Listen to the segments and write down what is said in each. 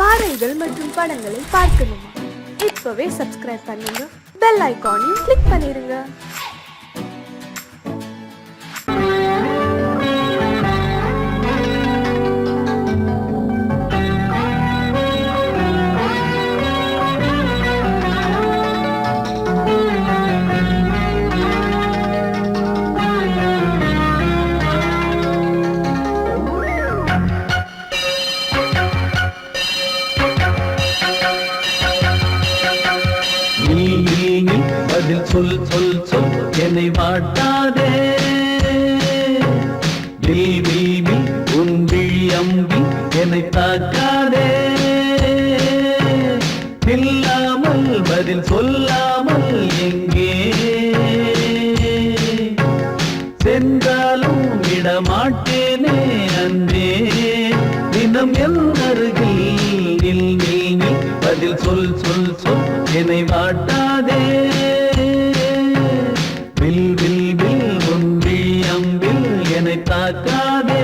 பாடல்கள் மற்றும் படங்களை பார்க்கணுமா? இப்பவே சப்ஸ்கிரைப் பண்ணுங்க, பெல் ஐகானையும் கிளிக் பண்ணிருங்க. சொல் சொல் சொல் என்னை வாட்டாதே, உன் விழி அம்பி என்னை தாக்காதே. இல்லாமல் பதில் சொல்லாமல் எங்கே சென்றாலும் விடமாட்டேனே அன்பே. தினம் என் அருகில் பதில் சொல் சொல் சொல் என்னை வாட்டாதே. தாக்காதே.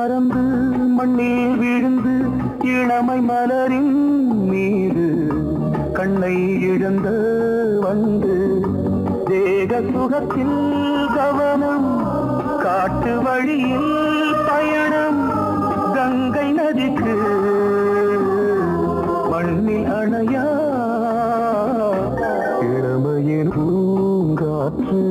மறந்து மண்ணில் விழுந்து இளமை மலரின் மீது கண்ணை இழந்த வந்து தேக சுகத்தில் கவனம் காட்டு வழியில் பயணம் கங்கை நதிக்கு மண்ணில் அணையா இளமையின் பூங்காற்று.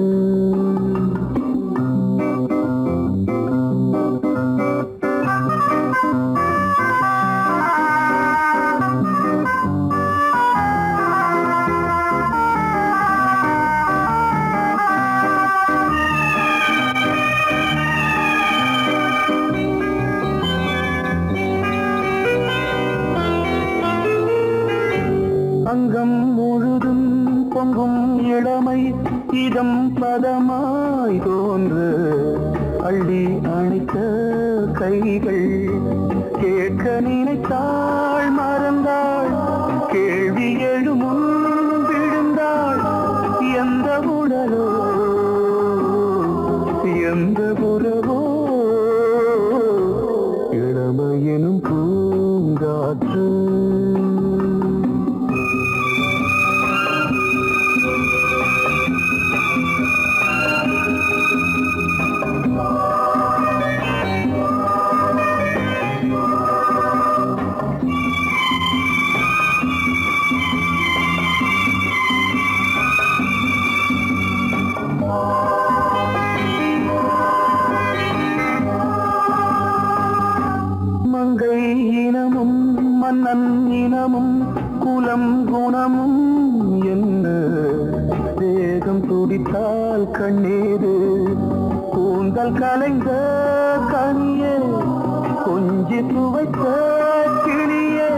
அங்கம் முழுதும் பொங்கும் இளமை இதம் பதமாய் தோன்று அள்ளி அணைத்த கைகள் கேட்க நினைத்தாள் மறந்தாள் கேள்வி எழுமுன் விழுந்தாள் எந்த உடலோ எந்த புறவோ இளமையெனும் பூங்காற்று. மங்கை இனமும் மன்னன் இனமும் குலம் குணமும் என்ன தேகம் துடித்தால் கண்ணீரு கூந்தல் கலைந்த கனியே கொஞ்சி துவைத்த கிளியே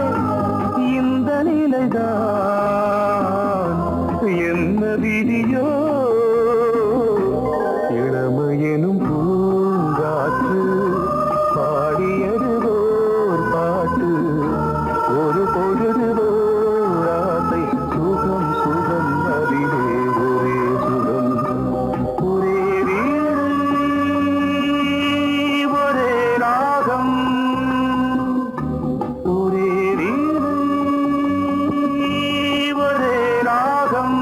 இந்த நிலைதான் என்ன விதியோ இளமையெனும் பூங்காற்று பாடியதுவோர் பாட்டு ஒரு பொழுதுவோர் ஆசை சுகம் சுகம் அதிலே ஒரே சுகம் ஒரே வீடு ஒரே ராகம் ஒரே வீடு ஒரே ராகம்.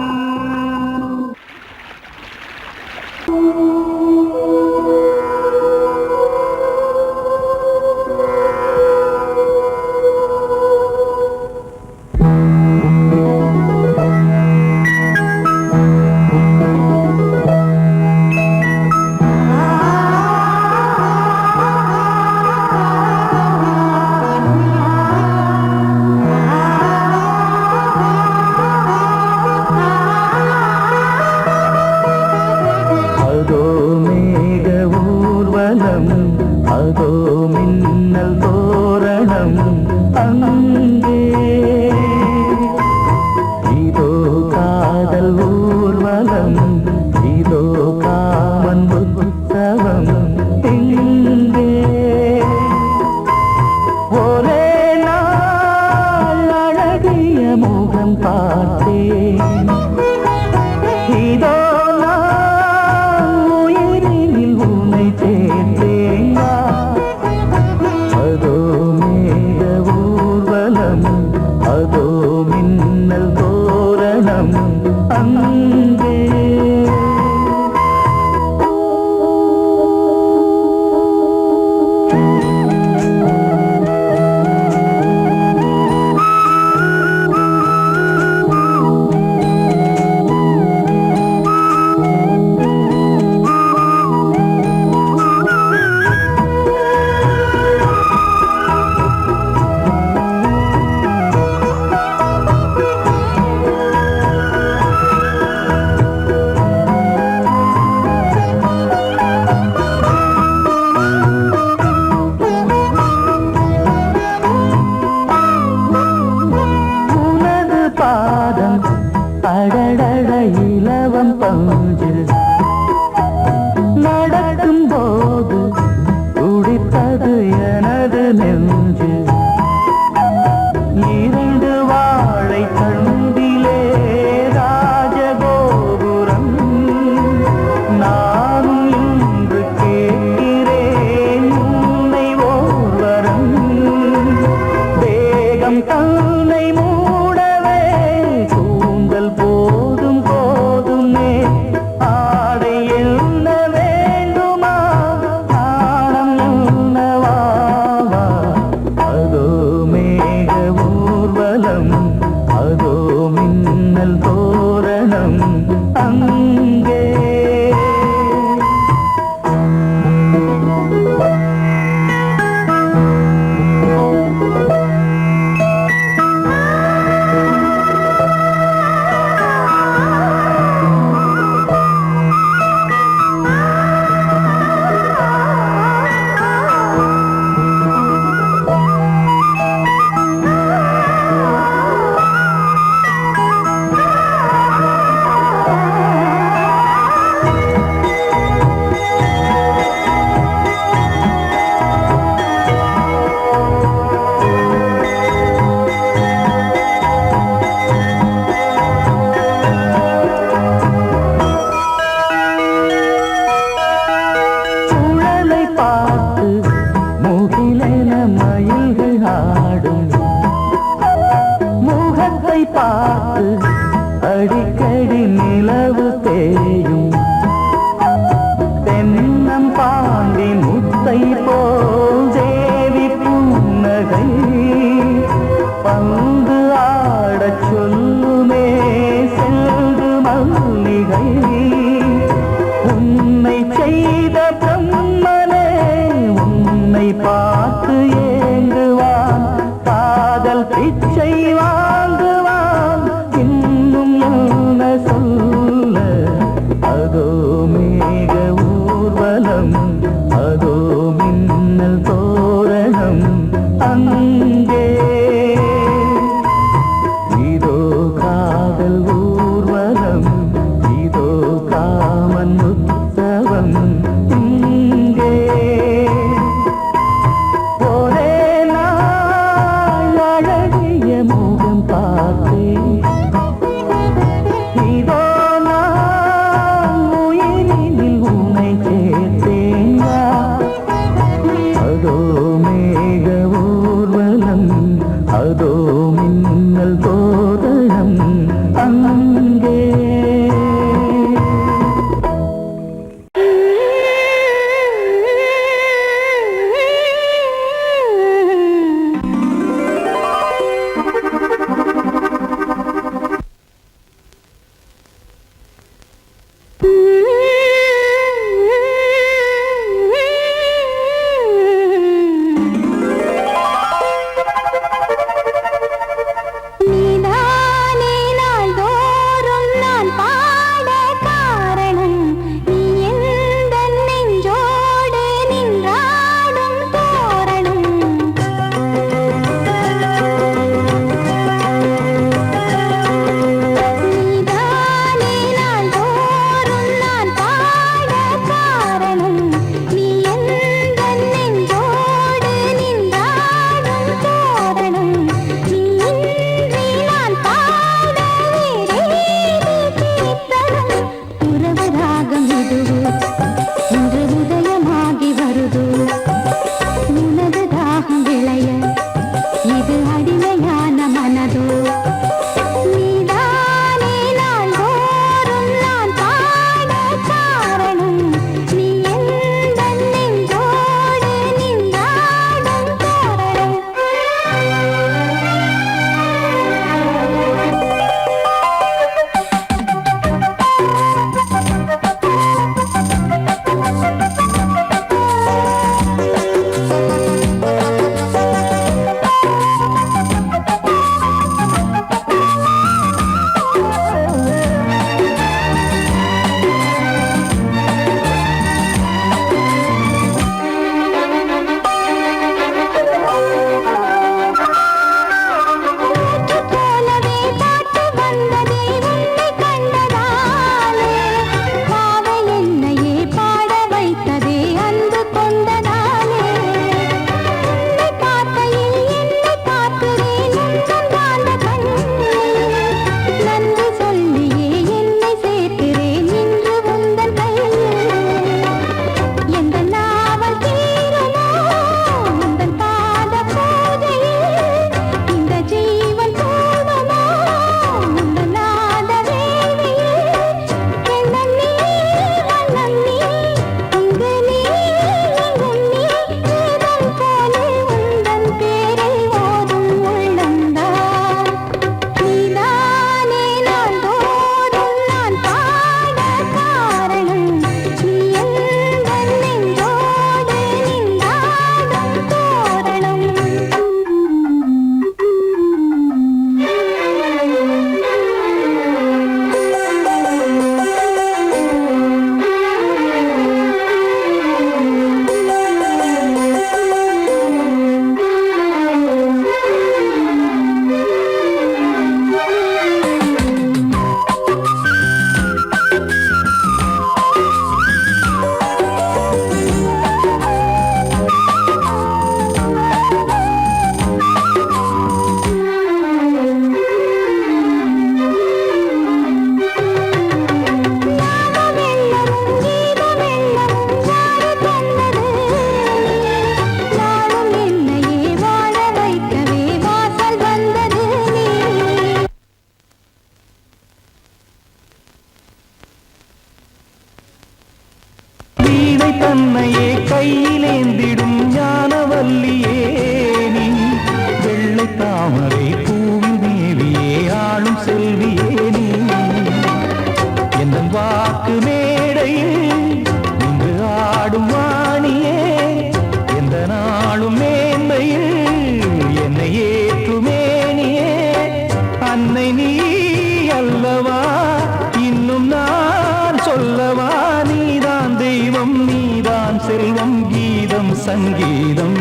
அதோ மேக ஊர்வலம் அதோ மின்னல் தோரணம் அங்கே இதோ காதல் ஊர்வலம் இதோ காமன் உற்சவம் இங்கே ஒரே நாள் அழகிய முகம் பார்த்தேன் இதோ உயிரினில் உன்னை சேர்ந்தேன் அதோ அதோ மேக ஊர்வலம், அதோ மின்னல் தோரணம் அங்கே. தன்னையே கையிலேந்திடும் ஞானவல்லியே நீ, வெள்ளை தாமரை பூவி தேவியே ஆளும் செல்வியே நீ, என் வாக்கு மேடையில் நின்று ஆடும் வாணியே, எந்த நாளும் மேன்மையில் என்னை ஏற்றுமேனியே, அன்னை நீ அல்லவா இன்னும் நான் சொல்லவா, நீதான் தெய்வம் நீதான் செல்வம் கீதம் சங்கீதம்.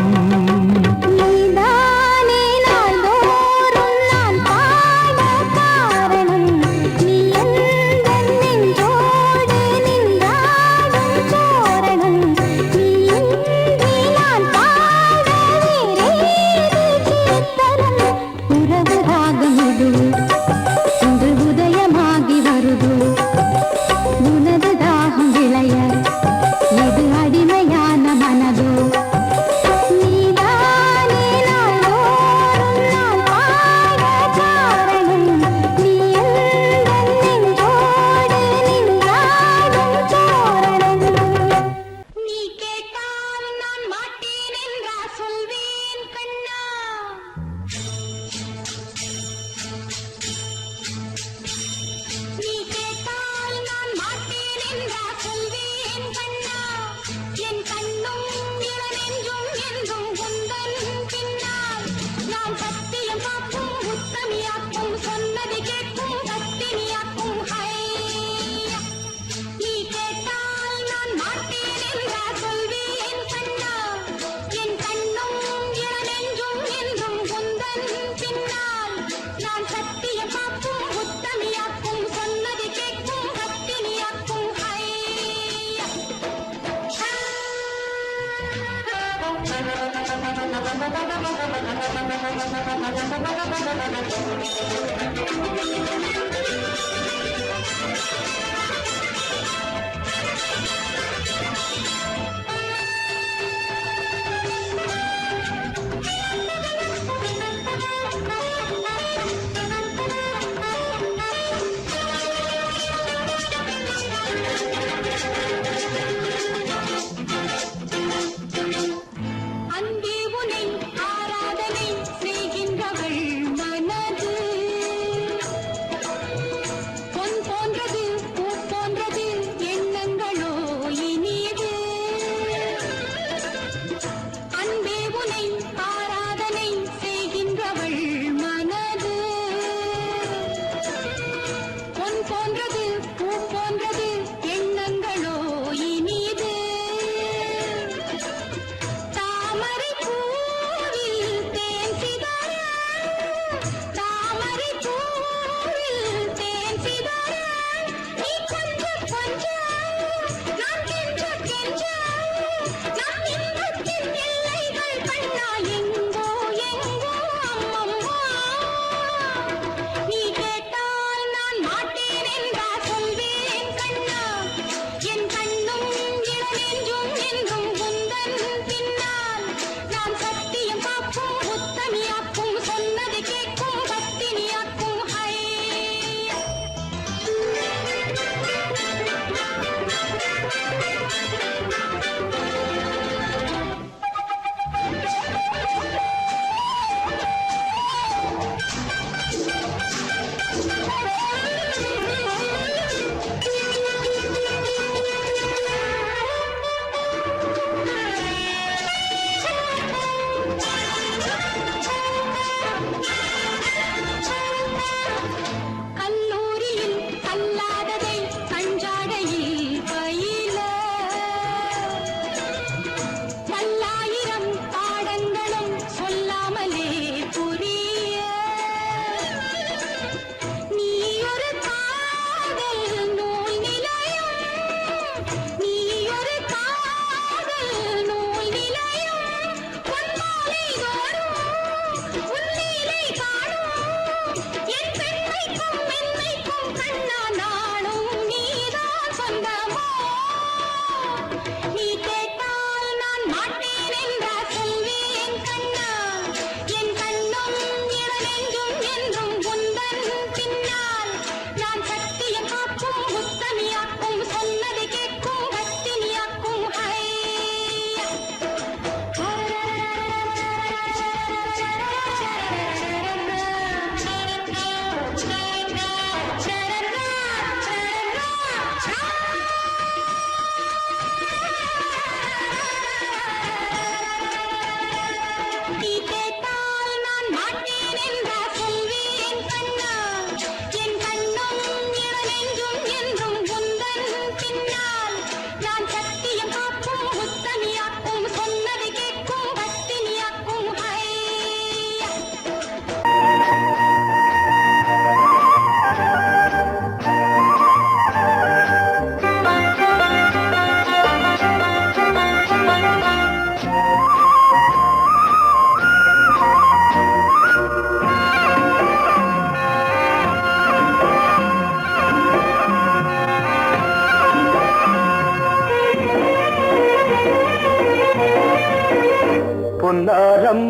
பொன்னாரம்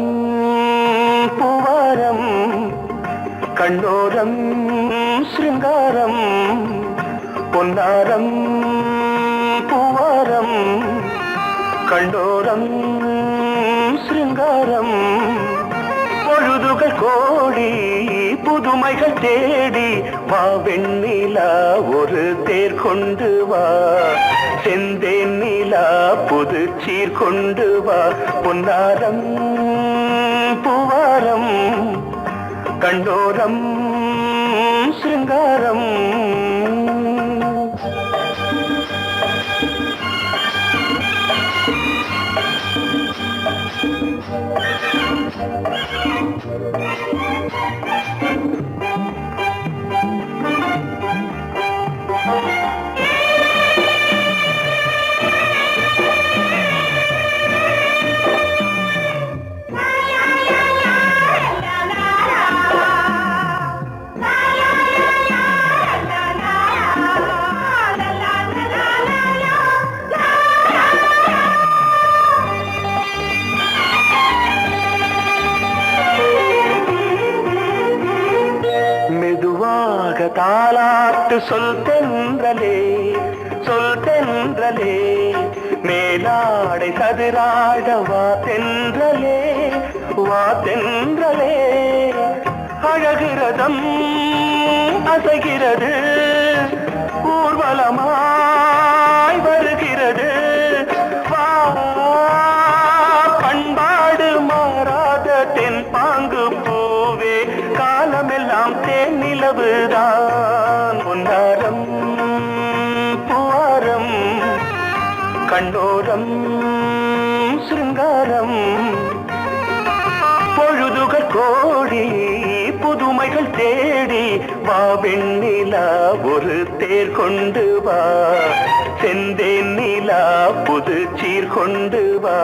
பூவாரம் கண்ணோரம் சிருங்காரம் பொன்னாரம் பூவாரம் கண்ணோரம் சிருங்காரம் பொழுதுகள் கோடி புதுமைகள் தேடி வா வெண்ணிலா ஒரு தேர் கொண்டு வா செந்தேன் நிலா புது சீர் கொண்டு வா பொன்னாரம் பூவாரம் கண்டோரம் சிருங்காரம் பாட்டு சொல் தென்றலே சொல் தென்றலே மேலாடை சதுராட வா தென்றலே வா தென்றலே அழகிறதம் அசைகிறது ஊர்வலமாய் வருகிறது வா பண்பாடு மாறாத தென் பாங்கு பூவே காலமெல்லாம் தேன் நிலவுதான் பொன்னாரம் பூவாரம் கண்டோரம் சிருங்காரம் பொழுதுகள் கோடி புதுமைகள் தேடி வா வெண்ணிலா ஒரு தேர் கொண்டு வா செந்தேன் நிலா புது சீர் கொண்டு வா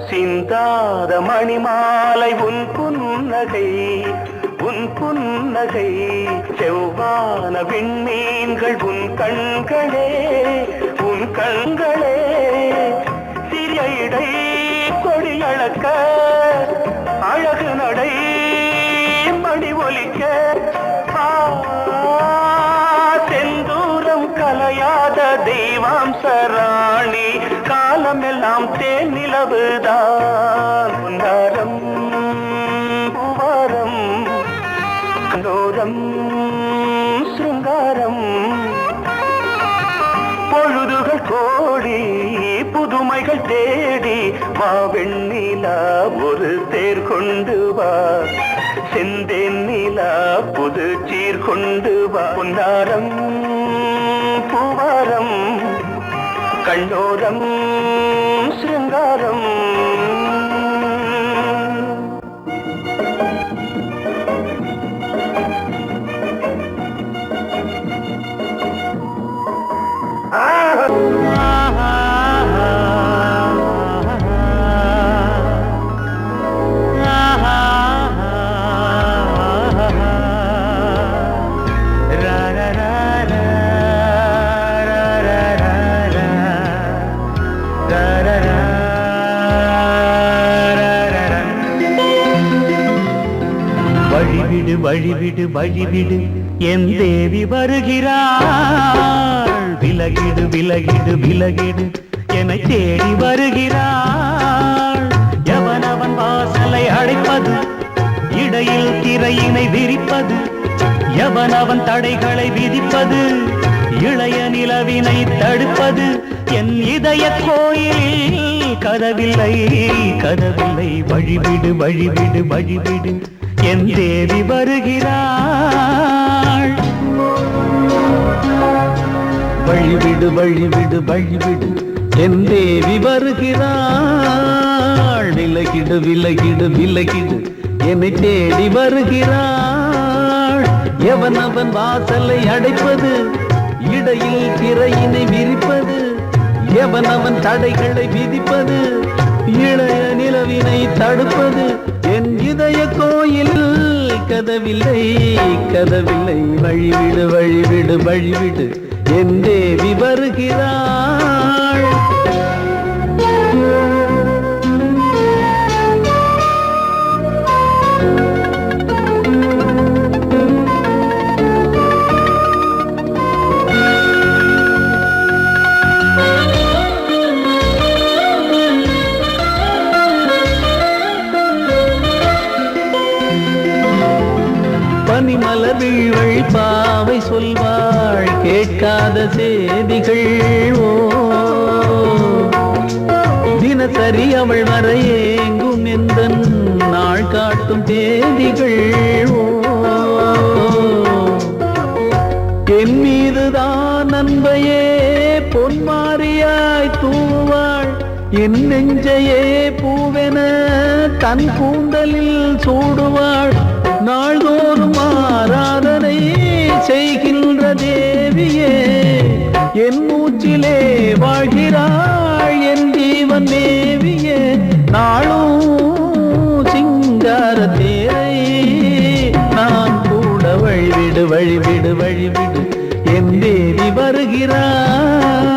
சிந்தாத மணிமாலை உன் புன்னகை செவ்வான விண்மீன்கள் உன் கண்களே சிறிய இடை கொடியளக்க அழகு நடை மணி ஒலிக்க செந்தூரம் கலையாத தெய்வாம்சராணி காலமெல்லாம் தேன் நிலவுதான் பொன்னாரம் பூவாரம் கண்டோரம் சிருங்காரம் பொழுதுகள் கோடி புதுமைகள் தேடி வா வெண்ணிலா ஒரு தேர் கொண்டு வா செந்தேன் நிலா புது சீர் கொண்டு வா பொன்னாரம் பூவாரம் கண்டோரம் சிருங்காரம் வழிவிடு வழிவிடு வழிவிடு என் தேவி வருகிறாள் விலகிடு விலகிடு விலகிடு என்னை தேடி வருகிறாள் எவனவன் வாசலை அடைப்பது இடையில் திரையினை விரிப்பது எவனவன் தடைகளை விதிப்பது இளைய நிலவினை தடுப்பது என் இதய கோயிலில் கதவில்லை கதவில்லை வழிவிடு வழிவிடு வழிவிடு என் தேவி வருகிறாள் வழிவிடு வழிவிடு வழிவிடு என் தேவி வருகிறாள் விலகிடு விலகிடு விலகிடு என்னை தேடி வருகிறாள் எவனவன் வாசலை அடைப்பது இடையில் திரையினை விரிப்பது எவனவன் தடைகளை விதிப்பது இளைய நிலவினை தடுப்பது என் இதய கோயில் கதவில்லை கதவில்லை வழிவிடு வழிவிடு வழிவிடு என் தேவி வருகிறாள் பனிமலர் வீழ்வழி பாவை சொல்வாள் கேட்காத செய்திகள் ஓ தினசரி அவள் வர ஏங்கும் எந்த நாள் காட்டும் தேதிகள் ஓ என் மீதுதான் அன்பையே பொன் என் நெஞ்சையே பூவென தன் கூந்தலில் சூடுவாள். நாள்தோறும் ஆராதனை செய்கின்ற தேவியே, என் மூச்சிலே வாழ்கிறாள் என் ஜீவன் தேவியே. நாளும் சிங்கார தேரை நான் கூட வழிவிடு வழிவிடு வழிவிடு என் தேவி வருகிறாள்.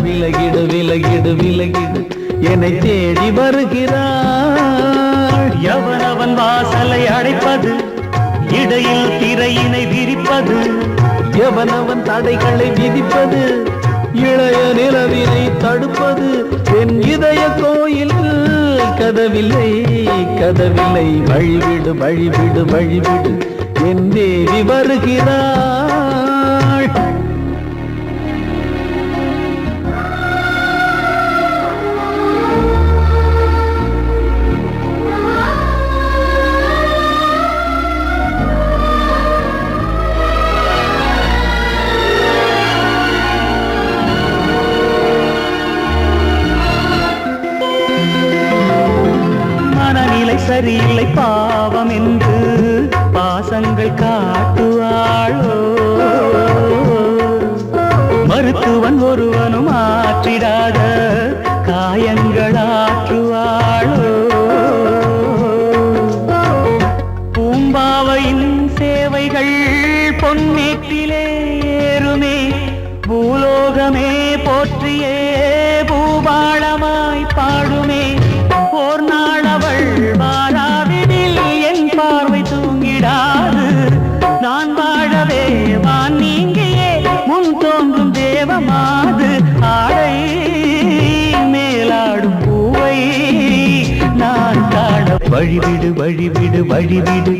விலகிடு விலகிடு விலகிடு என்னை தேடி வருகிறாள். எவனவன் வாசலை அடைப்பது, இடையில் திரையினை விரிப்பது, எவனவன் தடைகளை விதிப்பது, இளைய நிலவினை தடுப்பது. என் இதய கோயில் கதவில்லை கதவில்லை, வழிவிடு வழிவிடு வழிவிடு என் தேவி வருகிறாள். சரியில்லை பாவம் என்று பாசங்கள் காட்டுவாளோ. மருத்துவன் ஒருவனும் ஆற்றிடாத காயங்களாற்றுவாளோ. பூம்பாவையின் சேவைகள் பொன்னேற்றிலே ஏறுமே, பூலோகமே போற்றியே பூபாளமாய் பாடுமே. ஓர் நாள் அவள் வாராவிடில் என் பார்வை தூங்கிடாது. நான் வாழவே வான் நீங்கியே முன் தோன்றும் தேவமாது. ஆடை மேலாடும் பூவை நான் காண வழிவிடு வழிவிடு வழிவிடு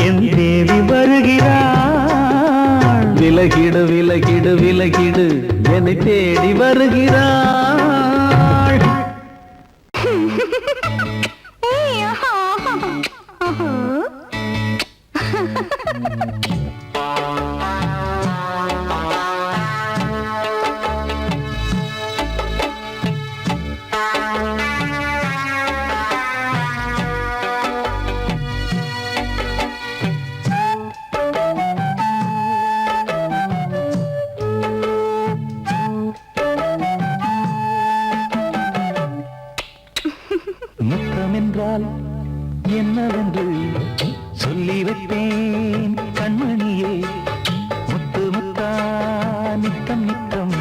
என் தேவி வருகிறாள். விலகிடு விலகிடு விலகிடு என்னை தேடி வருகிறாள். முத்தமென்றால் என்னவென்று சொல்லி வைப்பேன் கண்மணியே. முத்து முத்தா நித்தம் நித்தம்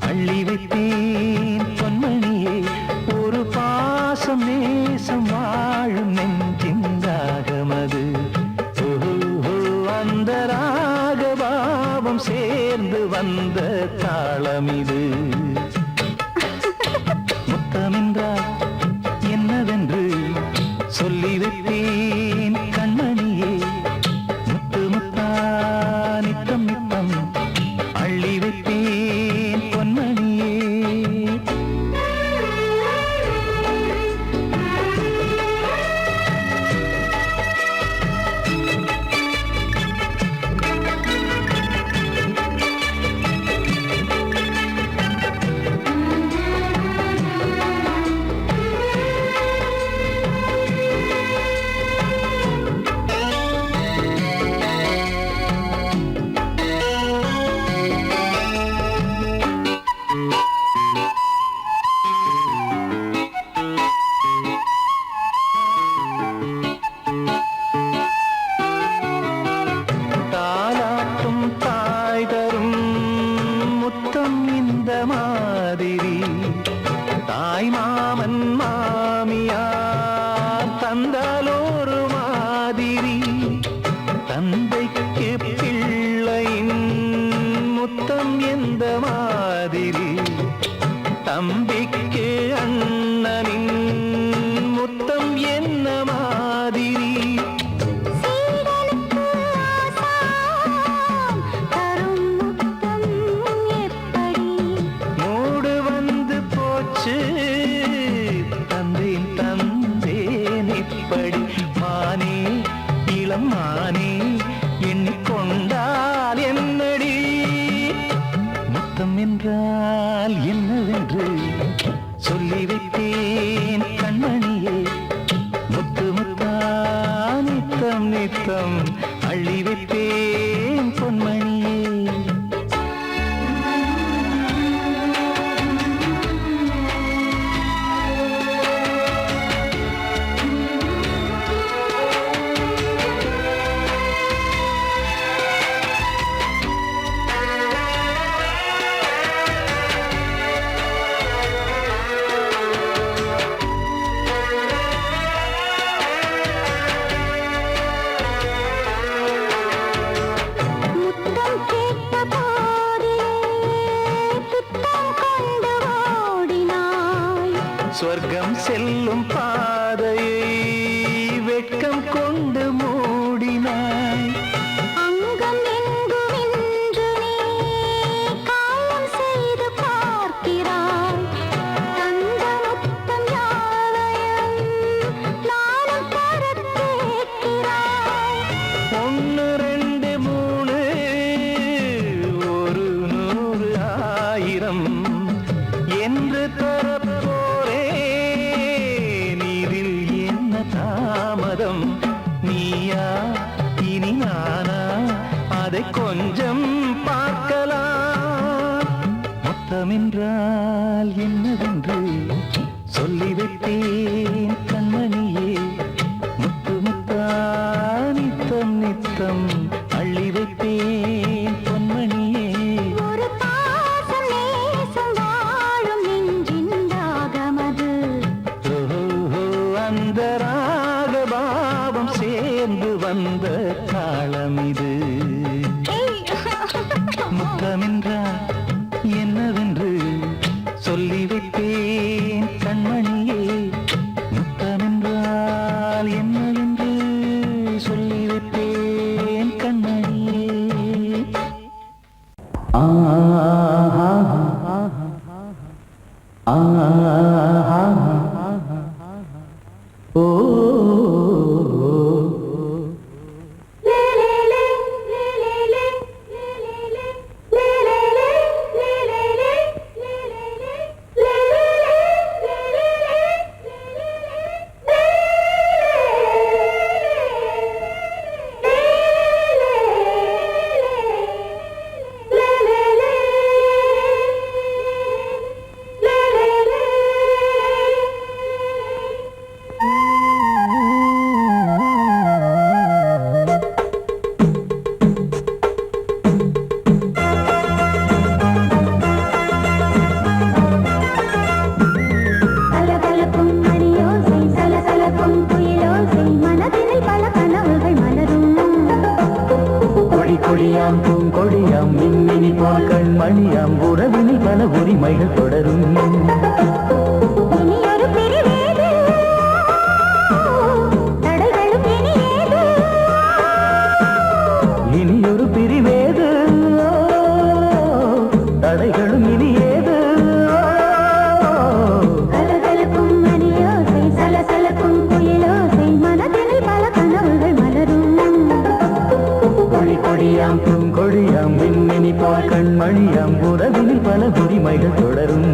அள்ளி வைப்பேன் பொன்மணியே. ஒரு பாசம் நேசம் வாழும் நெஞ்சின் ராகமது. அந்த ராகபாவம் சேர்ந்து வந்த தாளமிது. முத்தமென்றால் என்னவென்று சொல்லி வைப்பேன் கண்மணியே. முத்து முத்தா நித்தம் நித்தம் அள்ளி வைப்பேன் பொன்மணியே. தாய் மாமன் மாமியார் தந்தாலோரு மாதிரி. தந்தைக்கு பிள்ளையின் முத்தம் எந்த மாதிரி. தம்பிக்கு அண்ணனின் முத்தம் என்ன மாதிரி. மானே எண்ணிக்கொண்டால் என்னடி. முத்தம் என்றால் என்னவென்று சொல்லி நித்தம் நித்தம் அள்ளி வைப்பேன் பொன்மணியே. சொர்க்கம் செல்லும் பாதையை வெட்கம் கொண்டு மூடினாய். அங்கம் எங்கும் இன்று நீ காயம் செய்து பார்க்கிறாய். தந்த முத்தம் யாவையும் நானும் தரக் கேட்கிறாய். 1 2 3 ஒரு 100 1000 என்று தாமதம். நீயா இனி நானா அதை கொஞ்சம் பார்க்கலாம். மொத்தமென்றால் என்னவென்று சொல்லி வைத்தேன் கண்மணியே. முத்து முத்தா நித்தம் நித்தம் அள்ளி வைப்பேன் பொன்மணியே. ஒரு பாசம் நேசம் வாழும் நெஞ்சின் தாகமது. அந்த ராகபாவம் சேர்ந்து வந்த காலம் இது. முத்தமென்றால் என்னவென்று சொல்லி வைப்பேன் கண்மணியே. முத்தமென்றால் என்னவென்று சொல்லி வைப்பேன் கண்மணியே. கொடியாம் பூங்கொடியாம் மின்மினி போல் கண்மணியாம் உறவினில் பல உரிமைகள் தொடரும். இனியொரு பிரிவேது தடைகளும் இனி ஏது. கலகலக்கும் மணியோசை சலசலக்கும் குயிலோசை மனதினில் பல கனவுகள் மலரும். கொடியாம் பூங்கொடியாம் மின்மினி போல் கண்மணியாம் உறவினில் பல உரிமைகள் தொடரும்.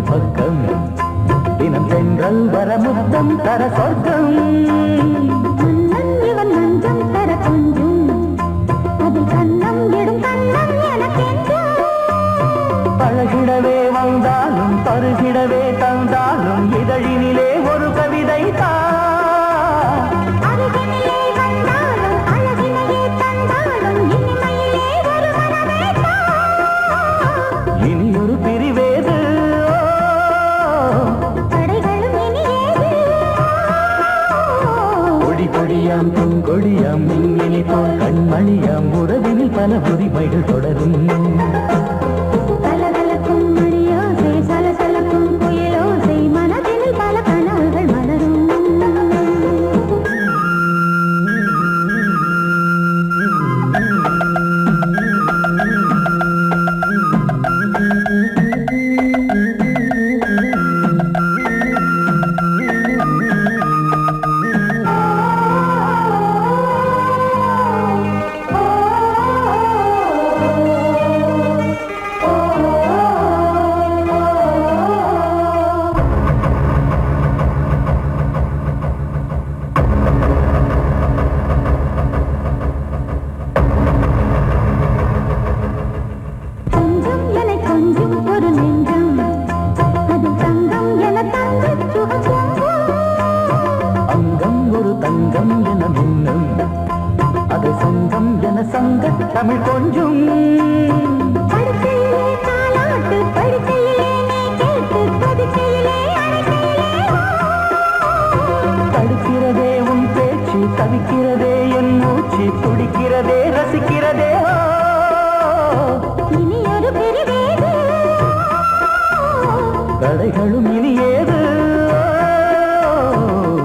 பக்கம் தினம் சென்றல் வர முத்தம் தர சொர்க்கம். இவன் மஞ்சம் தர கொஞ்சம் அதில் கண்ணம் இடும் கண்ணம் எனக்கென்றும். பழகிடவே வந்தாலும் பருகிடவே தந்தாலும் இதழினிலே ஒரு கவிதை தான். அருகினிலே வந்தாலும் அழகினையே தந்தாலும் இனிமையிலே ஒரு மனமே தான். இனி ஒரு பிரிவேது கொடியாம் பூங்கொடியாம் மின்மினி போல் கண்மணியாம் உறவினில் பல உரிமைகள் தொடரும். கலகலக்கும் மணியோசை சலசலக்கும் குயிலோசை மனதினில் பல கனவுகள் மலரும். சங்க தமிழ் கொஞ்சும் படுக்கையிலே தாலாட்டு படுக்கையிலே நீ கேட்டு படுக்கையிலே தடுக்கிறதே உன் பேச்சு தவிக்கிறதே என் மூச்சு துடிக்கிறதே ரசிக்கிறதே இனி ஒரு பிரிவேது தடைகளும் இனி ஏது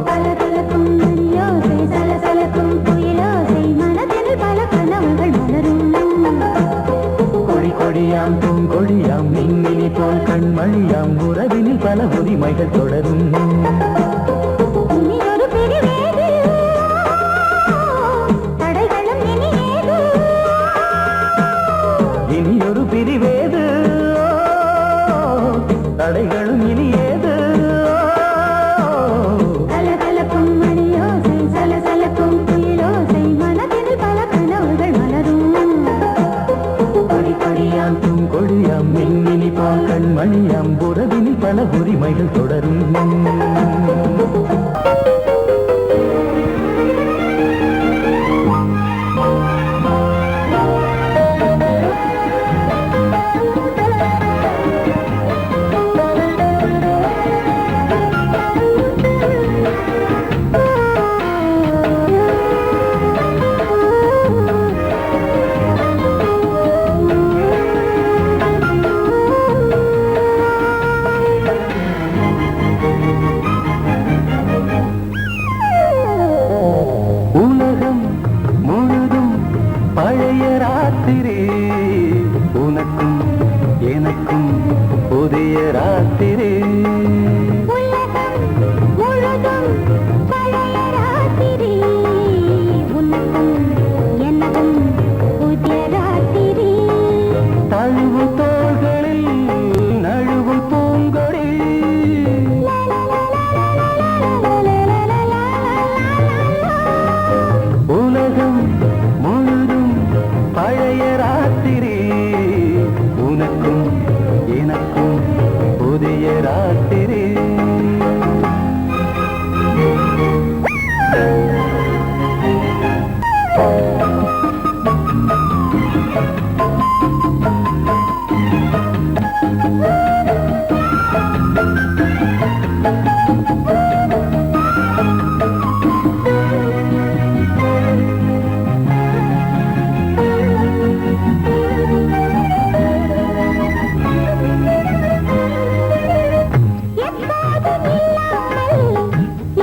கலகலக்கும் மணியோசை சலசலக்கும் குயிலோசை மனதில் பல கனவுகள் மலரும் கொடி கொடியாம் பூங்கொடியாம் மின்மினி போல் கண்மணியாம் உறவினில் பல உரிமைகள் தொடரும் இனி ஒரு பிரிவேது தடைகளும் இனி ஏது இனி ஒரு பிரிவேது தடைகளும் இனி ஏது கலகலக்கும் மணியோசை சலசலக்கும் குயிலோசை மனதில் பல கனவுகள் மலரும் கொடி கொடியாம் பூங்கொடியாம் மின்மினி போல் கண்மணியாம் உறவினில் பல உரிமைகள் தொடரும் உலகம் முழுதும் பழைய ராத்திரி உனக்கும் எனக்கும் புதிய ராத்திரி உலகம் முழுதும் பழைய ராத்திரி உனக்கும் எனக்கும் புதிய ராத்திரி தழுவு தோள்களில் நழுவும் பூங்கொடி உலகம் முழுதும் பழைய ராத்திரி உனக்கும் எனக்கும் புதிய ராத்திரி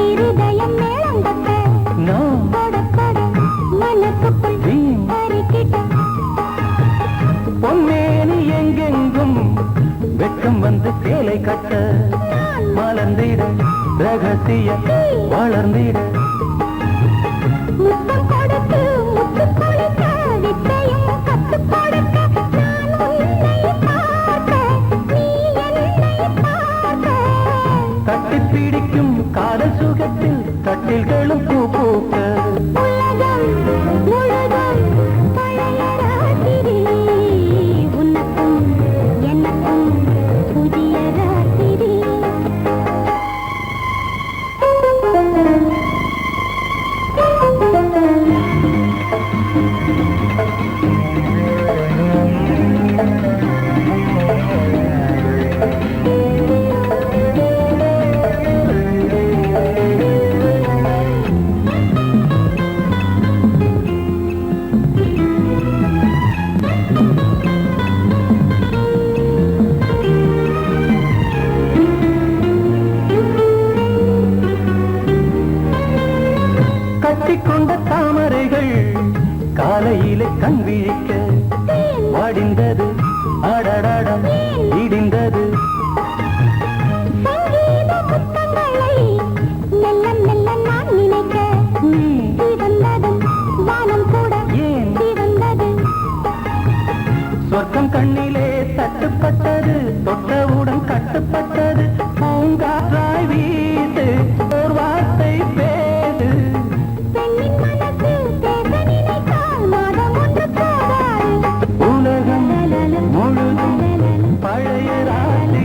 இருதயம் மேளம் தட்ட நான் கொட கொட மனசுக்குள் வீண் பறிக்கிட்ட பொன்மேனி எங்கெங்கும் வெட்கம் வந்து சேலை கட்ட மலர்ந்திட ரகசிய வளர்ந்திட முத்தம் கொடுத்து முத்து கொடுக்க வித்தையும் கத்துக் கொடுக்க நான் உன்னை பார்க்க நீ என்னை பார்க்க கட்டிப் பிடிக்கும் காதல் சுகத்தில் கட்டில்களும் பூ பூக்க உலகம் முழுதும் பழைய ராத்திரி உனக்கும் எனக்கும் புதிய ராத்திரி கட்டிக்கொண்ட தாமரைகள் காலையிலே கண் விழிக்க வாடிந்தது அடடடம் இடிந்தது சங்கீத முத்தங்களை மெல்ல மெல்ல நான் நினைக்க சிவந்ததும் வானம் கூட ஏன் சிவந்தது சொர்க்கம் கண்ணிலே தட்டுப்பட்டது தொட்டவுடன் கட்டுப்பட்டது பூங்காற்றாய் வீசு ஒரு வார்த்தை பேசு பெண்ணின் மனசு பேச நினைத்தால் மாதம் ஒன்று போதாது உலகம் முழுதும் பழைய ராத்திரி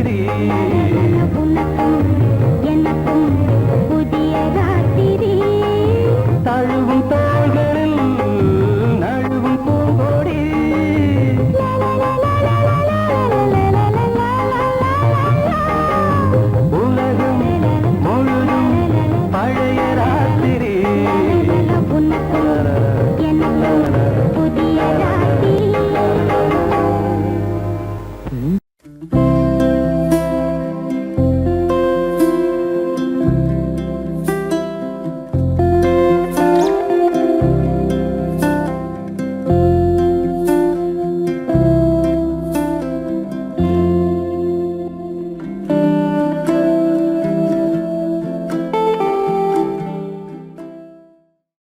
உனக்கு